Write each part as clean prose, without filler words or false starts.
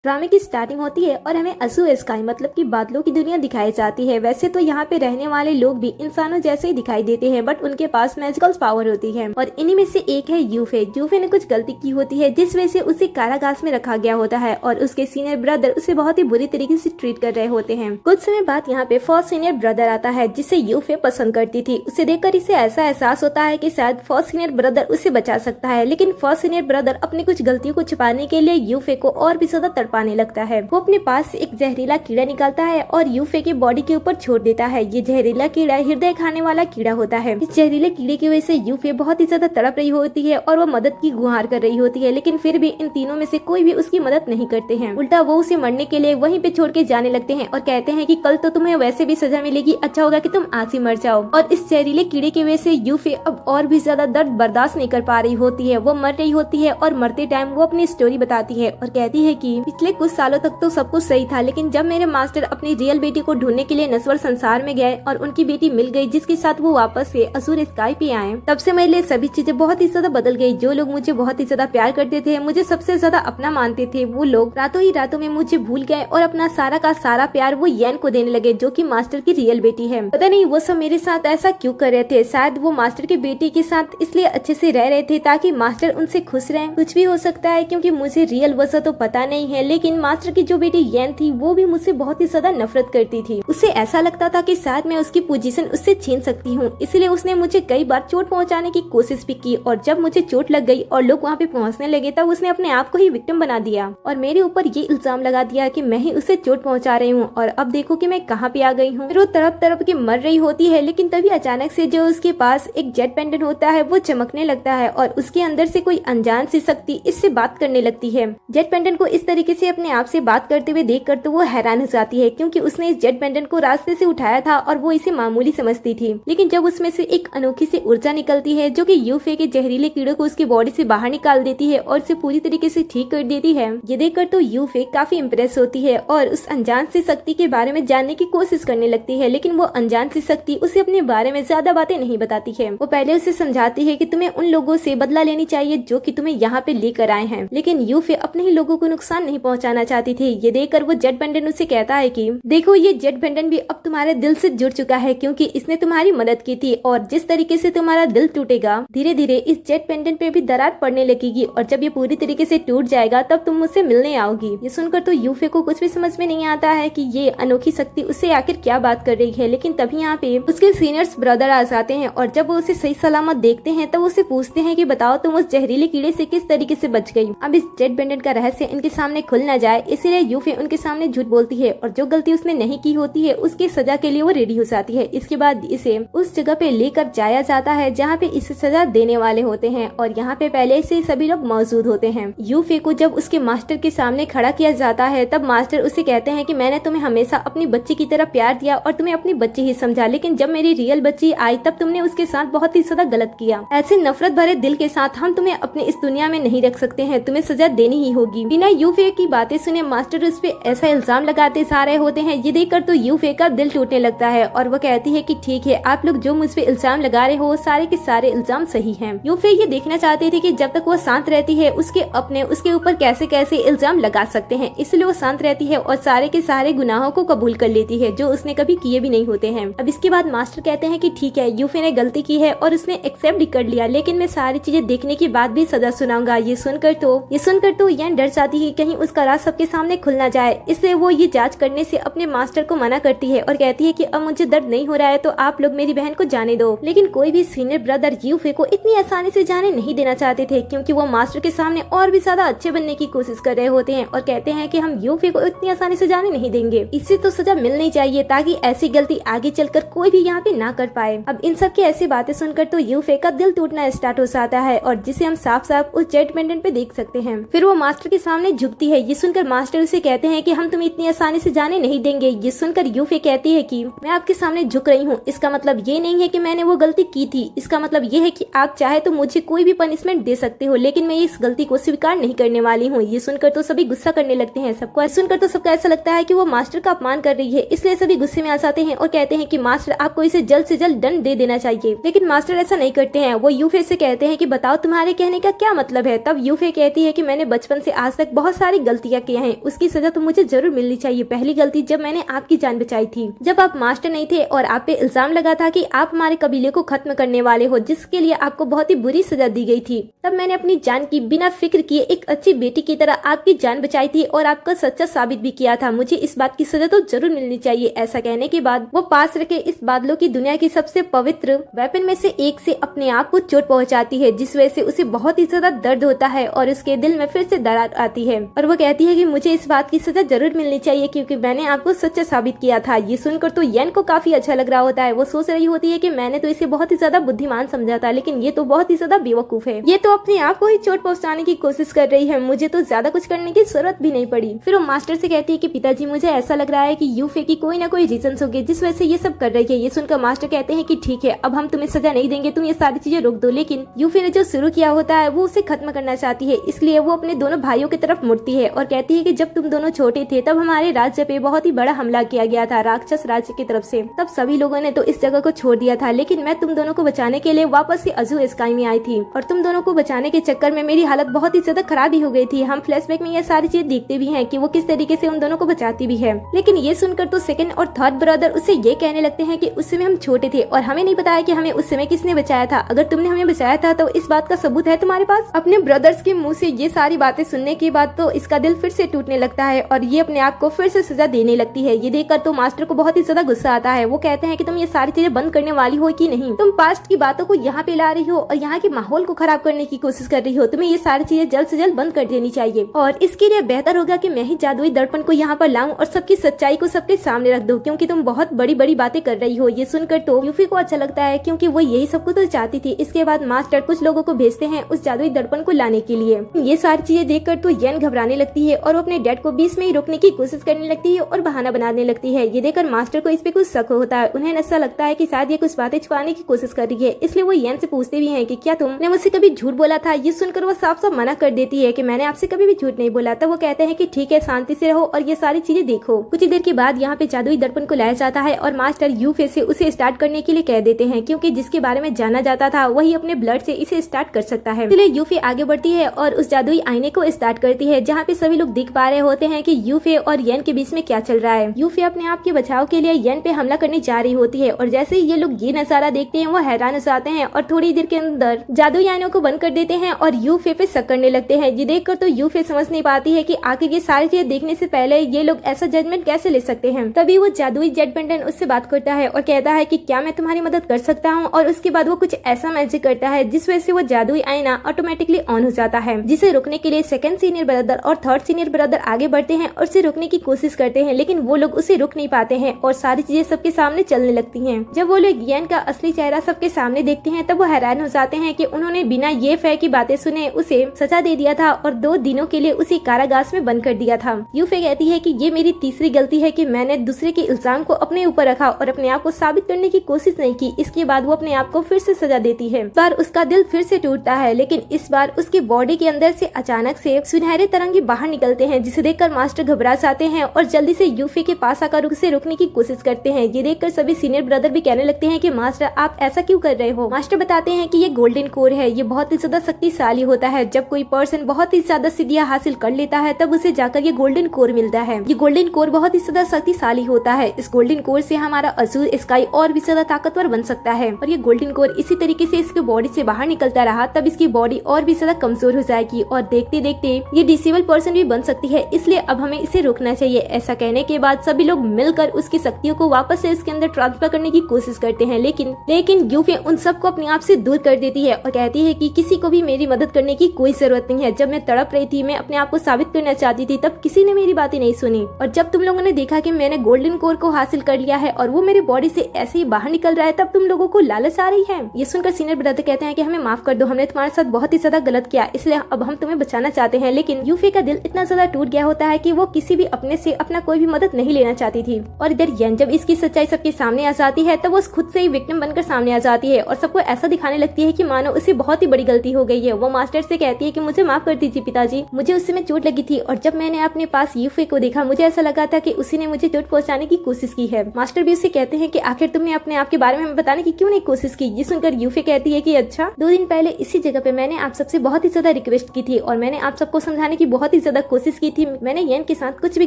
ड्रामे की स्टार्टिंग होती है और हमें असू स्काई मतलब कि बादलों की दुनिया दिखाई जाती है। वैसे तो यहाँ पे रहने वाले लोग भी इंसानों जैसे ही दिखाई देते हैं, बट उनके पास मैजिकल पावर होती है और इन्हीं में से एक है यूफे। यूफे ने कुछ गलती की होती है जिस वजह से उसे कारागार में रखा गया होता है और उसके सीनियर ब्रदर उसे बहुत ही बुरी तरीके से ट्रीट कर रहे होते हैं। कुछ समय बाद यहाँ पे फर्स्ट सीनियर ब्रदर आता है जिसे यूफे पसंद करती थी। उसे देखकर इसे ऐसा एहसास होता है कि शायद फर्स्ट सीनियर ब्रदर उसे बचा सकता है, लेकिन फर्स्ट सीनियर ब्रदर अपनी कुछ गलतियों को छुपाने के लिए यूफे को और भी ज्यादा तड़पाने लगता है। वो अपने पास से एक जहरीला कीड़ा निकालता है और यूफे के बॉडी के ऊपर छोड़ देता है। ये जहरीला कीड़ा हृदय खाने वाला कीड़ा होता है। इस जहरीले कीड़े की वजह से यूफे बहुत ही ज्यादा तड़प रही होती है और वो मदद की गुहार कर रही होती है, लेकिन फिर भी इन तीनों में से कोई भी उसकी मदद नहीं करते हैं। उल्टा वो उसे मरने के लिए वहीं पे छोड़ के जाने लगते हैं और कहते हैं कि कल तो तुम्हें वैसे भी सजा मिलेगी, अच्छा होगा कि तुम आज ही मर जाओ। और इस जहरीले कीड़े की वजह से यूफे अब और भी ज्यादा दर्द बर्दाश्त नहीं कर पा रही होती है। वो मर रही होती है और मरते टाइम वो अपनी स्टोरी बताती है और कहती है कि पिछले कुछ सालों तक तो सब कुछ सही था, लेकिन जब मेरे मास्टर अपनी रियल बेटी को ढूंढने के लिए नश्वर संसार में गए और उनकी बेटी मिल गई जिसके साथ वो वापस से असुर स्काई पे आए, तब से मेरे लिए सभी चीजें बहुत ही ज्यादा बदल गई। जो लोग मुझे बहुत ही ज्यादा प्यार करते थे, मुझे सबसे ज्यादा अपना मानते थे, वो लोग रातों ही रातों में मुझे भूल गए और अपना सारा का सारा प्यार वो येन को देने लगे जो कि मास्टर की रियल बेटी है। पता नहीं वो सब मेरे साथ ऐसा क्यों कर रहे थे। शायद वो मास्टर की बेटी के साथ इसलिए अच्छे से रह रहे थे ताकि मास्टर उनसे खुश रहे। कुछ भी हो सकता है क्योंकि मुझे रियल वजह तो पता नहीं है, लेकिन मास्टर की जो बेटी येन थी वो भी मुझसे बहुत ही ज्यादा नफरत करती थी। उसे ऐसा लगता था कि शायद मैं उसकी पोजीशन उससे छीन सकती हूँ, इसलिए उसने मुझे कई बार चोट पहुँचाने की कोशिश भी की और जब मुझे चोट लग गई और लोग वहाँ पे पहुँचने लगे तब उसने अपने आप को ही विक्टिम बना दिया और मेरे ऊपर ये इल्जाम लगा दिया कि मैं ही उसे चोट पहुँचा रही हूँ और अब देखो कि मैं कहाँ पे आ गई हूँ। फिर वो तड़प तड़प के मर रही होती है, लेकिन तभी अचानक से जो उसके पास एक जेट पेंडेंट होता है वो चमकने लगता है और उसके अंदर से कोई अनजान सी शक्ति इससे बात करने लगती है। जेट पेंडेंट को इस तरीके से अपने आप से बात करते हुए देख कर तो वो हैरान हो जाती है क्योंकि उसने इस जेट पेंडेंट को रास्ते से उठाया था और वो इसे मामूली समझती थी, लेकिन जब उसमें से एक अनोखी सी ऊर्जा निकलती है जो कि यूफे के जहरीले कीड़े को उसकी बॉडी से बाहर निकाल देती है और उसे पूरी तरीके से ठीक कर देती है, ये देखकर तो यूफे काफी इम्प्रेस होती है और उस अनजान सी शक्ति के बारे में जानने की कोशिश करने लगती है। लेकिन वो अनजान सी शक्ति उसे अपने बारे में ज्यादा बातें नहीं बताती है। वो पहले उसे समझाती है कि तुम्हें उन लोगों से बदला लेनी चाहिए जो कि तुम्हें यहाँ पे लेकर आए हैं, लेकिन यूफे अपने ही लोगों को नुकसान नहीं पहुँचाना चाहती थी। ये देखकर वो जेट पेंडेंट उसे कहता है कि देखो ये जेट पेंडेंट भी अब तुम्हारे दिल से जुड़ चुका है क्योंकि इसने तुम्हारी मदद की थी और जिस तरीके से तुम्हारा दिल टूटेगा धीरे धीरे इस जेट पेंडेंट पे भी दरार पड़ने लगेगी और जब ये पूरी तरीके से टूट जाएगा तब तुम मुझसे मिलने आओगी। ये सुनकर तो यूफे को कुछ भी समझ में नहीं आता है कि ये अनोखी शक्ति उससे आखिर क्या बात कर रही है, लेकिन तभी यहाँ पे उसके सीनियर्स ब्रदर आ जाते हैं और जब वो उसे सही सलामत देखते हैं तब उसे पूछते हैं कि बताओ तुम उस जहरीले कीड़े से किस तरीके से बच गई। अब इस जेट पेंडेंट का रहस्य इनके सामने खुल न जाए इसलिए यूफे उनके सामने झूठ बोलती है और जो गलती उसने नहीं की होती है उसकी सजा के लिए वो रेडी हो जाती है। इसके बाद इसे उस जगह पे लेकर जाया जाता है जहाँ पे इसे सजा देने वाले होते हैं और यहाँ पे पहले से सभी लोग मौजूद होते हैं। यूफे को जब उसके मास्टर के सामने खड़ा किया जाता है तब मास्टर उसे कहते हैं कि मैंने तुम्हें हमेशा अपनी बच्ची की तरह प्यार दिया और तुम्हें अपनी बच्ची ही समझा, लेकिन जब मेरी रियल बच्ची आई तब तुमने उसके साथ बहुत ही ज्यादा गलत किया। ऐसे नफरत भरे दिल के साथ हम तुम्हें अपनी इस दुनिया में नहीं रख सकते हैं, तुम्हें सजा देनी ही होगी। बिना यूफे की बातें सुने मास्टर उस पे ऐसा इल्जाम लगाते जा रहे होते हैं। ये देखकर तो यूफे का दिल टूटने लगता है और वो कहती है कि ठीक है, आप लोग जो मुझ पे इल्जाम लगा रहे हो सारे के सारे इल्जाम सही हैं। यूफे ये देखना चाहती थी कि जब तक वो शांत रहती है उसके ऊपर कैसे कैसे इल्जाम लगा सकते हैं, इसलिए वो शांत रहती है और सारे के सारे गुनाहों को कबूल कर लेती है जो उसने कभी किए भी नहीं होते हैं। अब इसके बाद मास्टर कहते हैं कि ठीक है, यूफे ने गलती की है और उसने एक्सेप्ट भी कर लिया, लेकिन मैं सारी चीजें देखने के बाद भी सजा सुनाऊंगा। ये सुनकर तो येन डर जाती है कहीं उसका राज सबके सामने खुल ना जाए, इसलिए वो ये जांच करने से अपने मास्टर को मना करती है और कहती है कि अब मुझे दर्द नहीं हो रहा है तो आप लोग मेरी बहन को जाने दो। लेकिन कोई भी सीनियर ब्रदर यूफे को इतनी आसानी से जाने नहीं देना चाहते थे क्योंकि वो मास्टर के सामने और भी ज्यादा अच्छे बनने की कोशिश कर रहे होते हैं और कहते हैं कि हम यूफे को इतनी आसानी से जाने नहीं देंगे, इससे तो सजा मिलनी चाहिए ताकि ऐसी गलती आगे चलकर कोई भी यहाँ पे ना कर पाए। अब इन सब की ऐसी बातें सुनकर तो यूफे का दिल टूटना स्टार्ट हो जाता है और जिसे हम साफ साफ उस जेट पेंडेंट पे देख सकते हैं। फिर वो मास्टर के सामने झुकती है। ये सुनकर मास्टर उसे कहते हैं कि हम तुम्हें इतनी आसानी से जाने नहीं देंगे। ये सुनकर यूफे कहती है कि मैं आपके सामने झुक रही हूँ, इसका मतलब ये नहीं है कि मैंने वो गलती की थी, इसका मतलब ये है कि आप चाहे तो मुझे कोई भी पनिशमेंट दे सकते हो, लेकिन मैं इस गलती को स्वीकार नहीं करने वाली हूँ। ये सुनकर तो सभी गुस्सा करने लगते हैं। सबको सुनकर तो सबका ऐसा लगता है कि वो मास्टर का अपमान कर रही है, इसलिए सभी गुस्से में आ जाते हैं और कहते हैं कि मास्टर आपको इसे जल्द से जल्द दंड दे देना चाहिए। लेकिन मास्टर ऐसा नहीं करते हैं। वो यूफे से कहते हैं कि बताओ तुम्हारे कहने का क्या मतलब है। तब यूफे कहती है कि मैंने बचपन से आज तक बहुत सारी गलतियाँ किया है उसकी सजा तो मुझे जरूर मिलनी चाहिए। पहली गलती जब मैंने आपकी जान बचाई थी, जब आप मास्टर नहीं थे और आप पे इल्जाम लगा था कि आप हमारे कबीले को खत्म करने वाले हो, जिसके लिए आपको बहुत ही बुरी सजा दी गई थी। तब मैंने अपनी जान की बिना फिक्र किए एक अच्छी बेटी की तरह आपकी जान बचाई थी और आपका सच्चा साबित भी किया था। मुझे इस बात की सजा तो जरूर मिलनी चाहिए। ऐसा कहने के बाद वो पास रखे इस बादलों की दुनिया की सबसे पवित्र वेपन में से एक से अपने आप को चोट पहुंचाती है, जिस वजह से उसे बहुत ही ज्यादा दर्द होता है और उसके दिल में फिर से दरार आती है और वो कहती है कि मुझे इस बात की सजा जरूर मिलनी चाहिए क्योंकि मैंने आपको सच्चा साबित किया था। ये सुनकर तो येन को काफी अच्छा लग रहा होता है। वो सोच रही होती है कि मैंने तो इसे बहुत ही ज्यादा बुद्धिमान समझा था, लेकिन ये तो बहुत ही ज्यादा बेवकूफ है। ये तो अपने आप को ही चोट पहुंचाने की कोशिश कर रही है, मुझे तो ज्यादा कुछ करने की जरूरत भी नहीं पड़ी। फिर वो मास्टर से कहती है कि पिताजी मुझे ऐसा लग रहा है कि यूफे की कोई ना कोई रीजन होगी जिस वजह से ये सब कर रही है। ये सुनकर मास्टर कहते हैं कि ठीक है, अब हम तुम्हें सजा नहीं देंगे, तुम ये सारी चीजें रोक दो। लेकिन यूफे ने जो शुरू किया होता है वो उसे खत्म करना चाहती है, इसलिए वो अपने दोनों भाइयों की तरफ मुड़ती है और कहती है कि जब तुम दोनों छोटे थे तब हमारे राज्य पे बहुत ही बड़ा हमला किया गया था राक्षस राज्य की तरफ से। तब सभी लोगों ने तो इस जगह को छोड़ दिया था, लेकिन मैं तुम दोनों को बचाने के लिए वापस से अजू स्काई में आई थी और तुम दोनों को बचाने के चक्कर में मेरी हालत बहुत ही ज्यादा खराब ही हो गई थी। हम फ्लैशबैक में ये सारी चीज देखते भी हैं कि वो किस तरीके से उन दोनों को बचाती भी है। लेकिन ये सुनकर तो सेकंड और थर्ड ब्रदर उससे ये कहने लगते हैं कि उस समय हम छोटे थे और हमें नहीं बताया कि हमें उस समय किसने बचाया था। अगर तुमने हमें बचाया था तो इस बात का सबूत है तुम्हारे पास। अपने ब्रदर्स के मुंह से ये सारी बातें सुनने के बाद तो इसका दिल फिर से टूटने लगता है और ये अपने आप को फिर से सजा देने लगती है। ये देखकर तो मास्टर को बहुत ही ज्यादा गुस्सा आता है। वो कहते हैं कि तुम ये सारी चीजें बंद करने वाली हो कि नहीं, तुम पास्ट की बातों को यहाँ पे ला रही हो और यहाँ के माहौल को खराब करने की कोशिश कर रही हो। तुम्हें ये सारी चीजें जल्द से जल्द बंद कर देनी चाहिए और इसके लिए बेहतर होगा कि मैं ही जादुई दर्पण को यहाँ पर लाऊं और सबकी सच्चाई को सबके सामने रख दूं, क्योंकि तुम बहुत बड़ी बड़ी बातें कर रही हो। ये सुनकर तो यूफी को अच्छा लगता है क्योंकि वो यही सब कुछ तो चाहती थी। इसके बाद मास्टर कुछ लोगों को भेजते हैं उस जादुई दर्पण को लाने के लिए। ये सारी चीजें देखकर तो येन घबराने लगती है और वो अपने डैड को बीच में ही रोकने की कोशिश करने लगती है और बहाना बनाने लगती है। ये देखकर मास्टर को इस पे कुछ शक होता है। उन्हें ऐसा लगता है कि शायद ये कुछ बातें छुपाने की कोशिश कर रही है, इसलिए वो येन से पूछते भी हैं कि क्या तुमने मुझसे कभी झूठ बोला था। ये सुनकर वो साफ साफ मना कर देती है कि मैंने आपसे कभी भी झूठ नहीं बोला। तब वो कहते हैं कि ठीक है, शांति से रहो और ये सारी चीजें देखो। कुछ ही देर के बाद यहाँ पे जादुई दर्पण को लाया जाता है और मास्टर यूफे से उसे स्टार्ट करने के लिए कह देते हैं, क्योंकि जिसके बारे में जाना जाता था वही अपने ब्लड से इसे स्टार्ट कर सकता है। इसलिए यूफे आगे बढ़ती है और उस जादुई आईने को स्टार्ट करती है, जहाँ पे सभी लोग देख पा रहे होते हैं कि यूफे और येन के बीच में क्या चल रहा है। यूफे अपने आप के बचाव के लिए येन पे हमला करने जा रही होती है और जैसे ही ये लोग ये नजारा देखते हैं वो हैरान हो जाते हैं और थोड़ी देर के अंदर जादुई आईनों को बंद कर देते हैं और यूफे पे शक करने लगते हैं। ये देखकर तो यूफे समझ नहीं पाती है कि आखिर ये सारी चीजें देखने से पहले ये लोग ऐसा जजमेंट कैसे ले सकते हैं। तभी वो जादुई जेट बंटन उससे बात करता है और कहता है कि क्या मैं तुम्हारी मदद कर सकता हूँ, और उसके बाद वो कुछ ऐसा मैजिक करता है जिस वजह से वो जादुई आईना ऑटोमेटिकली ऑन हो जाता है, जिसे रोकने के लिए सेकंड सीनियर ब्रदर और थर्ड सीनियर ब्रदर आगे बढ़ते हैं और उसे रोकने की कोशिश करते हैं, लेकिन वो लोग उसे रोक नहीं पाते हैं और सारी चीजें सबके सामने चलने लगती हैं। जब वो लोग येन का असली चेहरा सबके सामने देखते हैं तब वो हैरान हो जाते हैं कि उन्होंने बिना ये फे की बातें सुने उसे सजा दे दिया था और 2 दिनों के लिए उसे कारागार में बंद कर दिया था। यूफे कहती है कि ये मेरी तीसरी गलती है कि मैंने दूसरे के इल्जाम को अपने ऊपर रखा और अपने आप को साबित करने की कोशिश नहीं की। इसके बाद वो अपने आप को फिर से सजा देती है। इस बार उसका दिल फिर से टूटता है, लेकिन इस बार उसकी बॉडी के अंदर से अचानक से सुनहरे तरंगे बाहर निकलते हैं, जिसे देखकर मास्टर घबरा जाते हैं और जल्दी से यूफे के पास आकर उसे रोकने की कोशिश करते हैं। ये देखकर सभी सीनियर ब्रदर भी कहने लगते हैं कि मास्टर आप ऐसा क्यों कर रहे हो। मास्टर बताते हैं कि ये गोल्डन कोर है, ये बहुत ही ज्यादा शक्तिशाली होता है। जब कोई पर्सन बहुत ही ज्यादा सिद्धियां हासिल कर लेता है तब उसे जाकर ये गोल्डन कोर मिलता है। ये गोल्डन कोर बहुत ही ज्यादा शक्तिशाली होता है। इस गोल्डन कोर से हमारा अजूर स्काई और भी ज्यादा ताकतवर बन सकता है और ये गोल्डन कोर इसी तरीके से इसके बॉडी से बाहर निकलता रहा तब इसकी बॉडी और भी ज्यादा कमजोर हो जाएगी और देखते देखते ये डिसेबल पर्सन भी बन सकती है, इसलिए अब हमें इसे रोकना चाहिए। ऐसा कहने के बाद सभी लोग मिलकर उसकी शक्तियों को वापस से इसके अंदर ट्रांसफर करने की कोशिश करते हैं, लेकिन यूफे उन सबको अपने आप से दूर कर देती है और कहती है कि किसी को भी मेरी मदद करने की कोई जरूरत नहीं है। जब मैं तड़प रही थी, मैं अपने आप को साबित करना चाहती थी, तब किसी ने मेरी बातें नहीं सुनी और जब तुम लोगों ने देखा कि मैंने गोल्डन कोर को हासिल कर लिया है और वो मेरी बॉडी से ऐसे ही बाहर निकल रहा है, तब तुम लोगों को लालच आ रही है। ये सुनकर सीनियर ब्रदर कहते हैं कि हमें माफ कर दो, हमने तुम्हारे साथ बहुत ही ज्यादा गलत किया, इसलिए अब हम तुम्हें बचाना चाहते हैं। लेकिन यूफे का दिल इतना ज्यादा टूट गया होता है कि वो किसी भी अपने से अपना कोई भी मदद नहीं लेना चाहती थी। और इधर येन जब इसकी सच्चाई सबके सामने आ जाती है तब वो खुद से ही विक्टिम बनकर सामने आ जाती है और सबको ऐसा दिखाने लगती है कि मानो उसे बहुत ही बड़ी गलती हो गई है। वो मास्टर से कहती है कि मुझे माफ कर दीजिए पिताजी, मुझे उस समय चोट लगी थी और जब मैंने अपने पास यूफे को देखा मुझे ऐसा लगा था कि उसी ने मुझे चोट पहुंचाने की कोशिश की है। मास्टर भी उससे कहते हैं कि आखिर तुमने अपने आप के बारे में हमें बताने की क्यों नहीं कोशिश की। ये सुनकर यूफे कहती है कि अच्छा, 2 दिन पहले इसी जगह पे मैंने आप सबसे बहुत ही ज्यादा रिक्वेस्ट की थी और मैंने आप सबको समझाने की बहुत ही ही ज्यादा कोशिश की थी। मैंने येन के साथ कुछ भी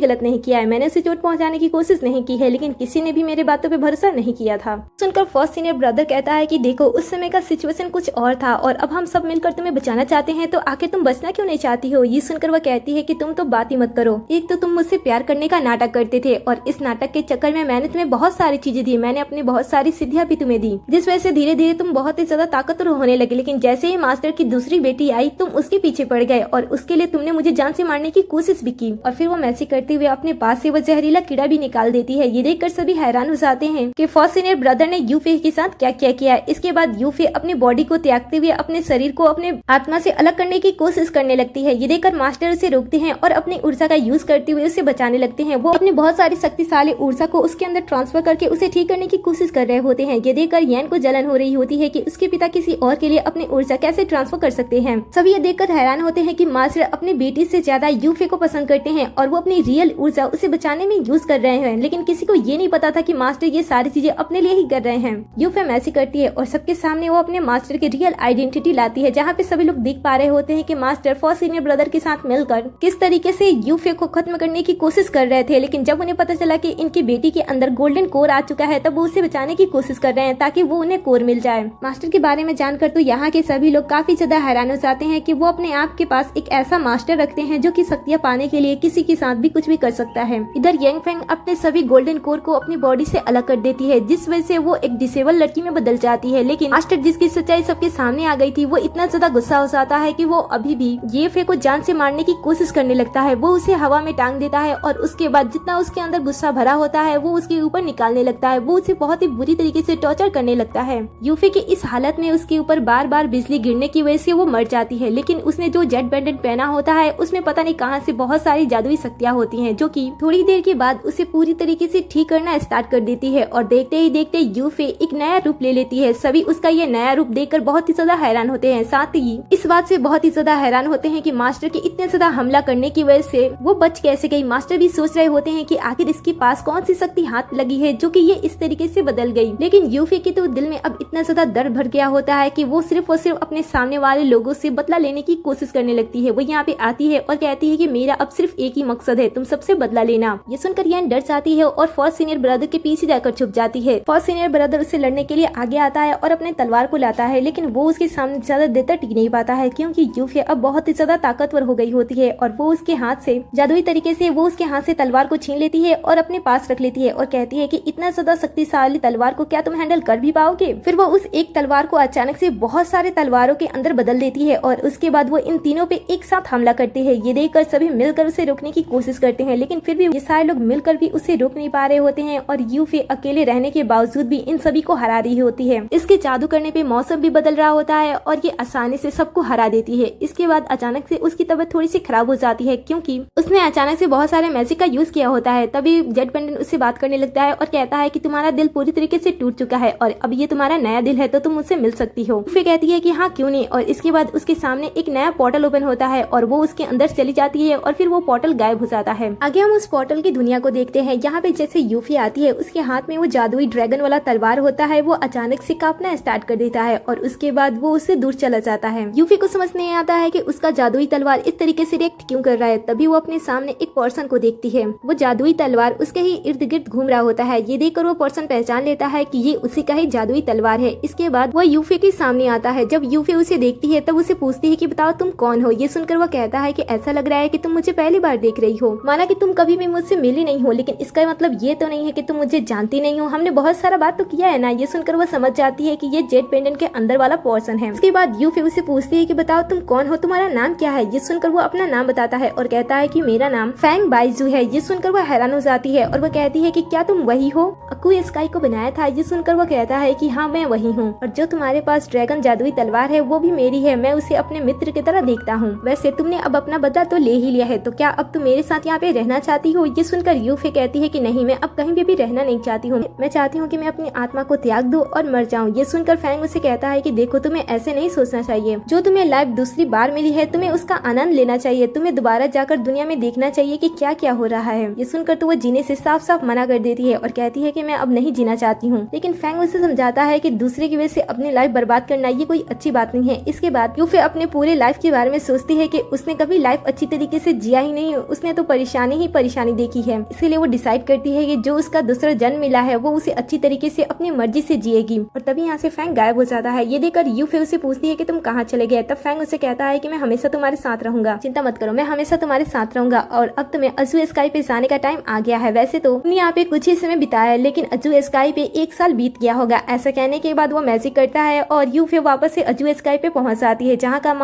गलत नहीं किया है, मैंने उसे चोट पहुंचाने की कोशिश नहीं की है, लेकिन किसी ने भी मेरे बातों पे भरोसा नहीं किया था। सुनकर फर्स्ट सीनियर ब्रदर कहता है कि देखो उस समय का सिचुएशन कुछ और था और अब हम सब मिलकर तुम्हें बचाना चाहते हैं, तो आखिर तुम बचना क्यों नहीं चाहती हो। ये सुनकर वह कहती है कि तुम तो बात ही मत करो, एक तो तुम मुझसे प्यार करने का नाटक करते थे और इस नाटक के चक्कर में मैंने तुम्हें बहुत सारी चीजें दी, मैंने अपनी बहुत सारी सिद्धियां भी तुम्हें दी, जिस वजह से धीरे धीरे तुम बहुत ही ज्यादा ताकतवर होने लगे। लेकिन जैसे ही मास्टर की दूसरी बेटी आई तुम उसके पीछे पड़ गए और उसके लिए तुमने मुझे जान से मारने की कोशिश भी की। और फिर वो मैसेज करते हुए अपने पास से वो जहरीला कीड़ा भी निकाल देती है। ये देखकर सभी हैरान हो जाते हैं कि फर्स्ट सीनियर ब्रदर ने यूफे के साथ क्या क्या किया है। इसके बाद यूफे अपनी बॉडी को त्यागते हुए अपने शरीर को अपने आत्मा से अलग करने की कोशिश करने लगती है। ये देखकर मास्टर उसे रोकते हैं और अपनी ऊर्जा का यूज करते हुए उसे बचाने लगते हैं। वो अपनी बहुत सारी शक्तिशाली ऊर्जा को उसके अंदर ट्रांसफर करके उसे ठीक करने की कोशिश कर रहे होते हैं। ये देखकर येन को जलन हो रही होती है कि उसके पिता किसी और के लिए अपनी ऊर्जा कैसे ट्रांसफर कर सकते हैं। सभी ये देखकर हैरान होते हैं कि मास्टर अपनी बेटी से ज्यादा यूफे को पसंद करते हैं और वो अपनी रियल ऊर्जा उसे बचाने में यूज कर रहे हैं। लेकिन किसी को ये नहीं पता था कि मास्टर ये सारी चीजें अपने लिए ही कर रहे हैं। यूफे मैसेज करती है और सबके सामने वो अपने मास्टर की रियल आइडेंटिटी लाती है, जहाँ पे सभी लोग देख पा रहे होते हैं कि मास्टर फर्स्ट सीनियर ब्रदर के साथ मिलकर किस तरीके से यूफे को खत्म करने की कोशिश कर रहे थे। लेकिन जब उन्हें पता चला कि इनकी बेटी के अंदर गोल्डन कोर आ चुका है, तब वो उसे बचाने की कोशिश कर रहे हैं ताकि वो उन्हें कोर मिल जाए। मास्टर के बारे में जानकर तो यहाँ के सभी लोग काफी ज्यादा हैरान हो जाते हैं कि वो अपने आप के पास एक ऐसा मास्टर रखते हैं जो कि शक्तियां पाने के लिए किसी के साथ भी कुछ भी कर सकता है। इधर यंग फेंग अपने सभी गोल्डन कोर को अपनी बॉडी से अलग कर देती है, जिस वजह से वो एक डिसेबल लड़की में बदल जाती है। लेकिन मास्टर जिसकी सच्चाई सबके सामने आ गई थी, वो इतना ज्यादा गुस्सा हो जाता है कि वो अभी भी ये फे को जान से मारने की कोशिश करने लगता है। वो उसे हवा में टांग देता है और उसके बाद जितना उसके अंदर गुस्सा भरा होता है वो उसके ऊपर निकालने लगता है। वो उसे बहुत ही बुरी तरीके से टॉर्चर करने लगता है। यूफे की इस हालत में उसके ऊपर बार बार बिजली गिरने की वजह से वो मर जाती है। लेकिन उसने जो जेट पेंडेंट पहना होता है उसमें पता नहीं कहां से बहुत सारी जादुई शक्तियां होती हैं, जो कि थोड़ी देर के बाद उसे पूरी तरीके से ठीक करना स्टार्ट कर देती है। और देखते ही देखते यूफे एक नया रूप ले लेती है। सभी उसका ये नया रूप देखकर बहुत ही ज्यादा हैरान होते हैं। साथ ही इस बात से बहुत ही ज्यादा हैरान होते हैं कि मास्टर के इतने ज्यादा हमला करने की वजह से वो बच कैसे गई। मास्टर भी सोच रहे होते हैं कि आखिर इसके पास कौन सी शक्ति हाथ लगी है जो कि ये इस तरीके से बदल गई। लेकिन यूफे के तो दिल में अब इतना ज्यादा दर्द भर गया होता है कि वो सिर्फ और सिर्फ अपने सामने वाले लोगों से बदला लेने की कोशिश करने लगती है। वो यहाँ पे आती है और कहती है कि मेरा अब सिर्फ एक ही मकसद है, तुम सबसे बदला लेना। ये सुनकर येन डर जाती है और फर्स्ट सीनियर ब्रदर के पीछे जाकर छुप जाती है। फर्स्ट सीनियर ब्रदर उससे लड़ने के लिए आगे आता है और अपने तलवार को लाता है, लेकिन वो उसके सामने ज्यादा देर तक टिक नहीं पाता है क्योंकि यूफे अब बहुत ही ज्यादा ताकतवर हो गई होती है और वो उसके हाथ से जादुई तरीके से वो उसके हाथ से तलवार को छीन लेती है और अपने पास रख लेती है और कहती है कि इतना ज्यादा शक्तिशाली तलवार को क्या तुम हैंडल कर भी पाओगे। फिर वो उस एक तलवार को अचानक से बहुत सारे तलवारों के अंदर बदल देती है और उसके बाद वो इन तीनों पे एक साथ हमला करते हैं। ये देखकर सभी मिलकर उसे रोकने की कोशिश करते हैं, लेकिन फिर भी ये सारे लोग मिलकर भी उसे रोक नहीं पा रहे होते हैं और यूफे अकेले रहने के बावजूद भी इन सभी को हरा रही होती है। इसके जादू करने पे मौसम भी बदल रहा होता है और ये आसानी से सबको हरा देती है। इसके बाद अचानक से उसकी तबीयत थोड़ी सी खराब हो जाती है क्योंकि उसने अचानक से बहुत सारे मैजिक का यूज किया होता है। तभी जेट पेंडेंट उससे बात करने लगता है और कहता है कि तुम्हारा दिल पूरी तरीके से टूट चुका है और अब ये तुम्हारा नया दिल है तो तुम मुझसे मिल सकती हो। फिर कहती है कि हाँ क्यों नहीं, और इसके बाद उसके सामने एक नया पोर्टल ओपन होता है और वो उसके अंदर चली जाती है और फिर वो पोर्टल गायब हो जाता है। आगे हम उस पोर्टल की दुनिया को देखते हैं। यहाँ पे जैसे यूफी आती है उसके हाथ में वो जादुई ड्रैगन वाला तलवार होता है, वो अचानक से कांपना स्टार्ट कर देता है और उसके बाद वो उससे दूर चला जाता है। यूफी को समझ नहीं आता है कि उसका जादुई तलवार इस तरीके से रिएक्ट क्यों कर रहा है। तभी वो अपने सामने एक पर्सन को देखती है। वो जादुई तलवार उसके ही इर्द गिर्द घूम रहा होता है। ये देखकर वो पर्सन पहचान लेता है कि ये उसी का ही जादुई तलवार है। इसके बाद वो यूफी के सामने आता है। जब यूफी उसे देखती है तब उसे पूछती है कि बताओ तुम कौन हो। ये सुनकर वो कहता है कि ऐसा लग रहा है कि तुम मुझे पहली बार देख रही हो, माना कि तुम कभी भी मुझसे मिली नहीं हो, लेकिन इसका मतलब ये तो नहीं है कि तुम मुझे जानती नहीं हो, हमने बहुत सारा बात तो किया है ना। ये सुनकर वो समझ जाती है कि ये जेट पेंडेंट के अंदर वाला पर्सन है। उसके बाद यूफी उसे पूछती है कि बताओ तुम कौन हो, तुम्हारा नाम क्या है। ये सुनकर वो अपना नाम बताता है और कहता है कि मेरा नाम फैंग बाइजू है। ये सुनकर वो हैरान हो जाती है और वो कहती है कि क्या तुम वही हो अकू स्काई को बनाया था। ये सुनकर वो कहता है कि हाँ मैं वही हूँ, और जो तुम्हारे पास ड्रैगन जादुई तलवार है वो भी मेरी है, मैं उसे अपने मित्र की तरह देखता हूँ। वैसे तुमने अब अपना बदला तो ले ही लिया है, तो क्या अब तुम मेरे साथ यहाँ पे रहना चाहती हो। ये सुनकर यूफे कहती है कि नहीं, मैं अब कहीं भी रहना नहीं चाहती हूँ, मैं चाहती हूँ कि मैं अपनी आत्मा को त्याग दूं और मर जाऊँ। ये सुनकर फैंग उसे कहता है कि देखो तुम्हें ऐसे नहीं सोचना चाहिए, जो तुम्हें लाइफ दूसरी बार मिली है तुम्हें उसका आनंद लेना चाहिए, तुम्हें दोबारा जाकर दुनिया में देखना चाहिए कि क्या क्या हो रहा है। ये सुनकर तो वो जीने से साफ साफ मना कर देती है और कहती है कि मैं अब नहीं जीना चाहती हूँ। लेकिन फैंग उसे समझाता है कि दूसरे की वजह से अपनी लाइफ बर्बाद करना ये कोई अच्छी बात नहीं है। इसके बाद यूफे अपने पूरे लाइफ के बारे में सोचती है कि उसने कभी लाइफ लाइफ अच्छी तरीके से जिया ही नहीं, उसने तो परेशानी ही परेशानी देखी है। इसीलिए वो डिसाइड करती है कि जो उसका दूसरा जन्म मिला है वो उसे अच्छी तरीके से अपनी मर्जी से जिएगी। और तभी यहाँ से फैंग गायब हो जाता है। ये देखकर यूफे उसे पूछती है कि तुम कहाँ चले गए। तब फैंग उसे कहता है कि मैं हमेशा तुम्हारे साथ रहूंगा, चिंता मत करो, मैं हमेशा तुम्हारे साथ रहूंगा और अब तुम्हें अजू स्काई पे जाने का टाइम आ गया है। वैसे तो तुमने यहाँ पे कुछ ही समय बिताया है, लेकिन अजू स्काई पे 1 साल बीत गया होगा। ऐसा कहने के बाद वो मैजिक करता है और यूफे वापस से अजू स्काई पे पहुंच जाती है, जहाँ का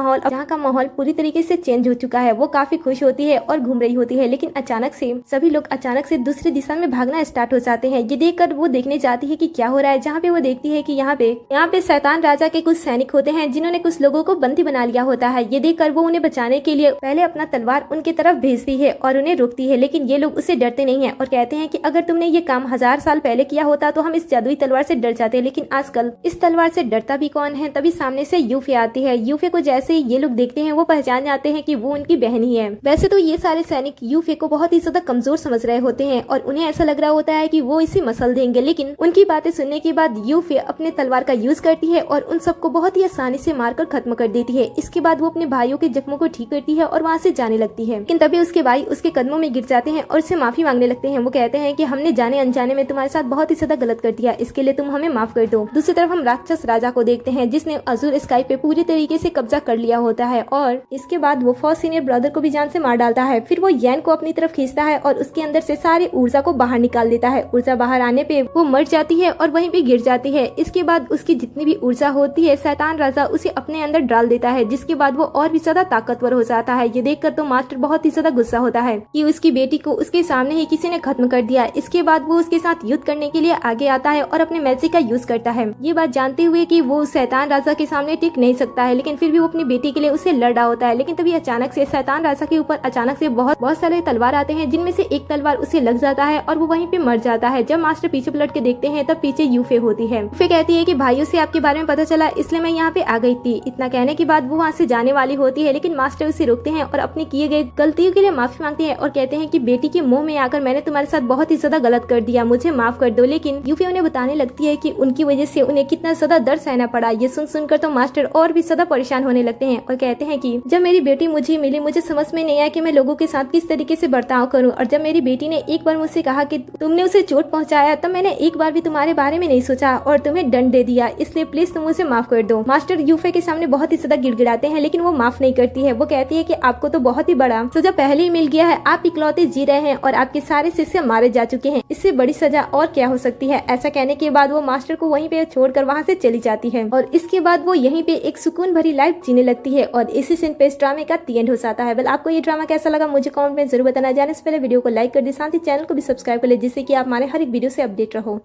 माहौल पूरी तरीके से चेंज हो चुका है। वो काफी खुश होती है और घूम रही होती है, लेकिन अचानक से सभी लोग दूसरी दिशा में भागना स्टार्ट हो जाते हैं। ये देखकर वो देखने जाती है कि क्या हो रहा है, जहाँ पे वो देखती है कि यहाँ पे शैतान राजा के कुछ सैनिक होते हैं जिन्होंने कुछ लोगों को बंदी बना लिया होता है। ये देखकर वो उन्हें बचाने के लिए पहले अपना तलवार उनकी तरफ भेजती है और उन्हें रोकती है, लेकिन ये लोग उससे डरते नहीं है और कहते हैं कि अगर तुमने ये काम 1000 साल पहले किया होता तो हम इस जादुई तलवार से डर जाते, लेकिन आजकल इस तलवार से डरता भी कौन है। तभी सामने से यूफे आती है। यूफे को जैसे ही ये लोग देखते हैं वो पहचान जाते हैं कि वो उनकी बहन ही है। वैसे तो ये सारे सैनिक यूफे को बहुत ही ज्यादा कमजोर समझ रहे होते हैं और उन्हें ऐसा लग रहा होता है कि वो इसे मसल देंगे, लेकिन उनकी बातें सुनने के बाद यूफे अपने तलवार का यूज करती है और उन सबको बहुत ही आसानी से मारकर खत्म कर देती है। इसके बाद वो अपने भाइयों के जख्मों को ठीक करती है और वहाँ से जाने लगती है, लेकिन तभी उसके भाई उसके कदमों में गिर जाते हैं और उससे माफी मांगने लगते हैं। वो कहते हैं कि हमने जाने अनजाने में तुम्हारे साथ बहुत ही ज्यादा गलत कर दिया, इसके लिए तुम हमें माफ कर दो। दूसरी तरफ हम राक्षस राजा को देखते हैं जिसने अजूर स्काई पे पूरी तरीके से कब्जा कर लिया होता है और इसके बाद वो फर्स्ट सीनियर ब्रदर को भी जान से मार डालता है। फिर वो यैन को अपनी तरफ खींचता है और उसके अंदर से सारी ऊर्जा को बाहर निकाल देता है। ऊर्जा बाहर आने पे वो मर जाती है और वहीं पे गिर जाती है। इसके बाद उसकी जितनी भी ऊर्जा होती है शैतान राजा उसे अपने अंदर डाल देता है, जिसके बाद वो और भी ज्यादा ताकतवर हो जाता है। ये देखकर तो मास्टर बहुत ही ज्यादा गुस्सा होता है कि उसकी बेटी को उसके सामने ही किसी ने खत्म कर दिया। इसके बाद वो उसके साथ युद्ध करने के लिए आगे आता है और अपने मैजिक का यूज करता है। ये बात जानते हुए कि वो शैतान राजा के सामने टिक नहीं सकता है, लेकिन फिर भी वो अपनी बेटी के लिए उसे लड़ रहा होता है। लेकिन तभी अचानक से शैतान राजा के ऊपर अचानक से बहुत सारे तलवार आते हैं, जिनमें से एक तलवार उसे लग जाता है और वो वहीं पे मर जाता है। जब मास्टर पीछे पलट के देखते हैं तब पीछे यूफे होती है। यूफे कहती है कि भाइयों से आपके बारे में पता चला, इसलिए मैं यहाँ पे आ गई थी। इतना कहने के बाद वो वहाँ से जाने वाली होती है, लेकिन मास्टर उसे रोकते हैं और अपनी किए गए गलतियों के लिए माफी मांगते हैं और कहते हैं कि बेटी के मुंह में आकर मैंने तुम्हारे साथ बहुत ही ज्यादा गलत कर दिया, मुझे माफ कर दो। लेकिन यूफे उन्हें बताने लगती है कि उनकी वजह से उन्हें कितना ज्यादा दर्द सहना पड़ा। ये सुनकर तो मास्टर और भी ज्यादा परेशान होने लगते हैं और कहते हैं कि जब मेरी बेटी मुझे मिली मुझे समझ में नहीं आया कि मैं लोगों के साथ किस तरीके से बर्ताव करूं, और जब मेरी बेटी ने एक बार मुझसे कहा कि तुमने उसे चोट पहुंचाया तब मैंने एक बार भी तुम्हारे बारे में नहीं सोचा और तुम्हें दंड दे दिया, इसलिए प्लीज तुम उसे माफ कर दो। मास्टर यूफे के सामने बहुत ही ज्यादा गिड़गिड़ाते हैं, लेकिन वो माफ नहीं करती है। वो कहती है कि आपको तो बहुत ही बड़ा सजा पहले ही मिल गया है, आप इकलौते जी रहे हैं और आपके सारे शिष्य मारे जा चुके हैं, इससे बड़ी सजा और क्या हो सकती है। ऐसा कहने के बाद वो मास्टर को वहीं पे छोड़कर वहाँ से चली जाती है और इसके बाद वो यहीं पे एक सुकून भरी लाइफ जीने लगती है और इसी सीन पे इस ड्रामे का एंड हो जाता है। आपको ये ड्रामा कैसा लगा मुझे कमेंट में जरूर बताना। जाने से पहले वीडियो को लाइक कर दे, साथ ही चैनल को भी सब्सक्राइब कर ले, जिससे कि आप हमारे हर एक वीडियो से अपडेट रहो।